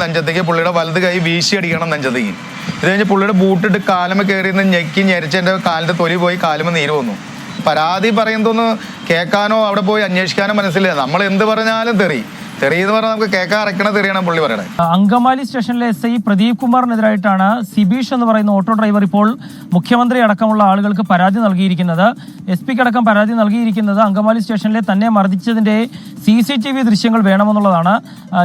നെഞ്ചത്തേക്ക്, പുള്ളിയുടെ വലത് കൈ വീശി അടിക്കണം നെഞ്ചത്തേക്ക്. ഇത് കഴിഞ്ഞ് പുള്ളിയുടെ ബൂട്ടിട്ട് കാലുമ കയറി ഞെക്കി ഞെരിച്ച് എൻ്റെ കാലിൻ്റെ തൊലി പോയി കാലുമ നീര് വന്നു. പരാതി പറയുന്നതൊന്ന് കേൾക്കാനോ അവിടെ പോയി അന്വേഷിക്കാനോ മനസ്സില്ല. നമ്മൾ എന്ത് പറഞ്ഞാലും തെറിയെന്ന് പറഞ്ഞാൽ നമുക്ക് കേൾക്കാൻ അറക്കണ തെറിയാണ് പുള്ളി പറയണത്. അങ്കമാലി സ്റ്റേഷനിലെ SI പ്രദീപ് കുമാറിനെതിരായിട്ടാണ് സിബീഷ് എന്ന് പറയുന്ന ഓട്ടോ ഡ്രൈവർ ഇപ്പോൾ മുഖ്യമന്ത്രി അടക്കമുള്ള ആളുകൾക്ക് പരാതി നൽകിയിരിക്കുന്നത്. SP അടക്കം പരാതി നൽകിയിരിക്കുന്നത് അങ്കമാലി സ്റ്റേഷനിലെ തന്നെ മർദ്ദിച്ചതിന്റെ CCTV ദൃശ്യങ്ങൾ വേണമെന്നുള്ളതാണ്.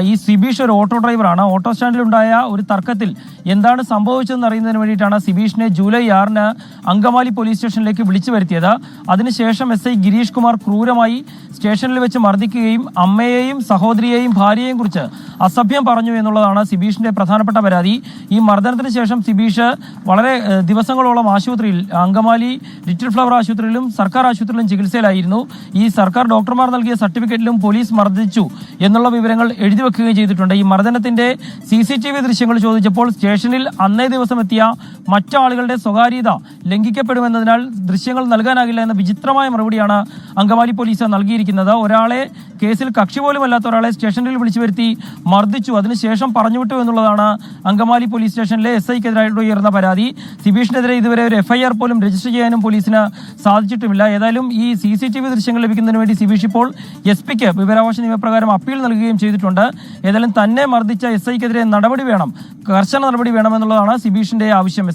ഈ സിബീഷ് ഒരു ഓട്ടോ ഡ്രൈവറാണ്. ഓട്ടോ സ്റ്റാൻഡിലുണ്ടായ ഒരു തർക്കത്തിൽ എന്താണ് സംഭവിച്ചതെന്ന് അറിയുന്നതിന് വേണ്ടിയിട്ടാണ് സിബീഷിനെ ജൂലൈ 6-ന് അങ്കമാലി പോലീസ് സ്റ്റേഷനിലേക്ക് വിളിച്ചു വരുത്തിയത്. അതിനുശേഷം SI ഗിരീഷ് കുമാർ ക്രൂരമായി സ്റ്റേഷനിൽ വെച്ച് മർദ്ദിക്കുകയും അമ്മയെയും സഹോദരിയെയും ഭാര്യയെയും കുറിച്ച് അസഭ്യം പറഞ്ഞു എന്നുള്ളതാണ് സിബീഷിന്റെ പ്രധാനപ്പെട്ട പരാതി. ഈ മർദ്ദനത്തിന് ശേഷം സിബീഷ് വളരെ ദിവസങ്ങളോളം ആശുപത്രിയിൽ, അങ്കമാലി ലിറ്റിൽ ഫ്ലവർ ആശുപത്രിയിലും സർക്കാർ ആശുപത്രിയിലും ചികിത്സയിലായിരുന്നു. ഈ സർക്കാർ ഡോക്ടർമാർ നൽകിയ സർട്ടിഫിക്കറ്റിലും പോലീസ് മർദ്ദിച്ചു എന്നുള്ള വിവരങ്ങൾ എഴുതി വെക്കുകയും ചെയ്തിട്ടുണ്ട്. ഈ മർദ്ദനത്തിന്റെ CCTV ദൃശ്യങ്ങൾ ചോദിച്ചപ്പോൾ സ്റ്റേഷനിൽ അന്നേ ദിവസം എത്തിയ മറ്റാളുകളുടെ സ്വകാര്യത ലംഘിക്കപ്പെടുമെന്നതിനാൽ ദൃശ്യങ്ങൾ നൽകാനാകില്ല എന്ന വിചിത്രമായ മറുപടിയാണ് അങ്കമാലി പോലീസ് നൽകിയിരിക്കുന്നത്. ഒരാളെ കേസിൽ കക്ഷി പോലുമല്ലാത്ത ഒരാളെ സ്റ്റേഷനിൽ വിളിച്ചു വരുത്തി മർദ്ദിച്ചു, അതിനുശേഷം പറഞ്ഞുവിട്ടു എന്നുള്ളതാണ് അങ്കമാലി പോലീസ് സ്റ്റേഷനിലെ SIക്കെതിരായിട്ട് ഉയർന്ന പരാതി. സിബീഷിനെതിരെ ഇതുവരെ ഒരു FIR പോലും രജിസ്റ്റർ ചെയ്യാനും പോലീസിന് സാധിച്ചിട്ടുമില്ല. ഏതായാലും ഈ CCTV ദൃശ്യങ്ങൾ ലഭിക്കുന്നതിന് വേണ്ടി സിബീഷ് ഇപ്പോൾ SPക്ക് വിവരാവകാശ നിയമപ്രകാരം അപ്പീൽ നൽകുകയും ചെയ്തിട്ടുണ്ട്. ഏതായാലും തന്നെ മർദ്ദിച്ച SIക്കെതിരെ നടപടി വേണം, കർശന നടപടി വേണമെന്നുള്ളതാണ് സിബീഷിന്റെ ആവശ്യം.